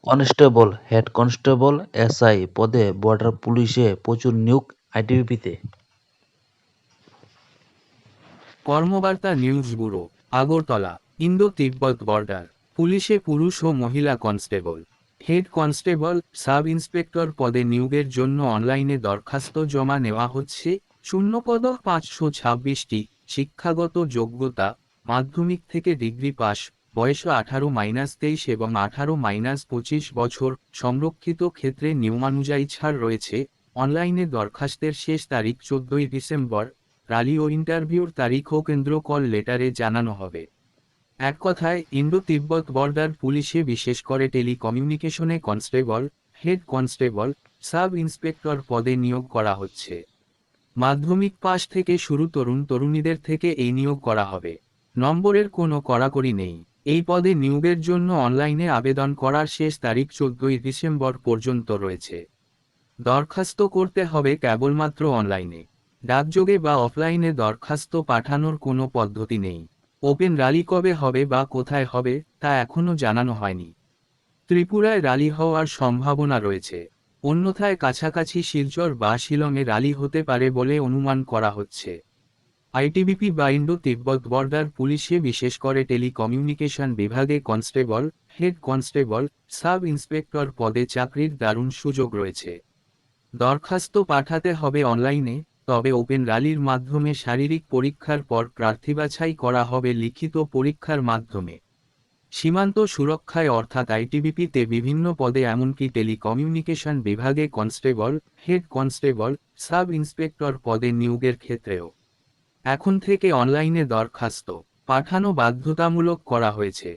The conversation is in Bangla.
কনস্টেবল, হেড কনস্টেবল, এসআই পদে বর্ডার পুলিশে প্রচুর নিয়োগ আইটিবিপিতে। কর্মবার্তা নিউজ ব্যুরো, আগরতলা। ইন্দো তিব্বত বর্ডার পুলিশে পুরুষ ও মহিলা constable, head constable, sub inspector পদে নিয়োগের জন্য অনলাইনে দরখাস্ত জমা নেওয়া হচ্ছে। শূন্যপদ 526টি। শিক্ষাগত যোগ্যতা মাধ্যমিক থেকে ডিগ্রি পাস, বয়স 18-23 এবং 18-25 বছর। সংরক্ষিত ক্ষেত্রে নিয়মানুযায়ী ছাড় রয়েছে। অনলাইনে দরখাস্তের শেষ তারিখ 14 ডিসেম্বর। রালি ও ইন্টারভিউর তারিখও কেন্দ্র কল লেটারে জানানো হবে। এক কথায় ইন্দো তিব্বত বর্ডার পুলিশে বিশেষ করে টেলিকমিউনিকেশনে constable, head constable, sub inspector পদে নিয়োগ করা হচ্ছে। মাধ্যমিক পাশ থেকে শুরু তরুণ তরুণীদের থেকে এই নিয়োগ করা হবে। নম্বরের কোনো কড়াকড়ি নেই। এই পদে নিয়োগের জন্য অনলাইনে আবেদন করার শেষ তারিখ 14 ডিসেম্বর পর্যন্ত রয়েছে। দরখাস্ত করতে হবে কেবলমাত্র অনলাইনে। ডাকযোগে বা অফলাইনে দরখাস্ত পাঠানোর কোনো পদ্ধতি নেই। ওপেন র্যালি কবে হবে বা কোথায় হবে তা এখনও জানানো হয়নি। ত্রিপুরায় র্যালি হওয়ার সম্ভাবনা রয়েছে, অন্যথায় কাছাকাছি শিলচর বা শিলংয়ে র্যালি হতে পারে বলে অনুমান করা হচ্ছে। আইটিবিপি বা ইন্দো তিব্বত বর্ডার পুলিশে বিশেষ করে টেলিকমিউনিকেশন বিভাগে constable, head constable, sub inspector পদে চাকরির দারুণ সুযোগ রয়েছে। দরখাস্ত পাঠাতে হবে অনলাইনে, তবে ওপেন র্যালির মাধ্যমে শারীরিক পরীক্ষার পর প্রার্থী বাছাই করা হবে লিখিত পরীক্ষার মাধ্যমে। সীমান্ত সুরক্ষায় অর্থাৎ আইটিবিপিতে বিভিন্ন পদে এমনকি টেলিকমিউনিকেশন বিভাগে constable, head constable, sub inspector পদে নিয়োগের ক্ষেত্রেও এখন থেকে অনলাইনে দরখাস্ত পাঠানো বাধ্যতামূলক করা হয়েছে।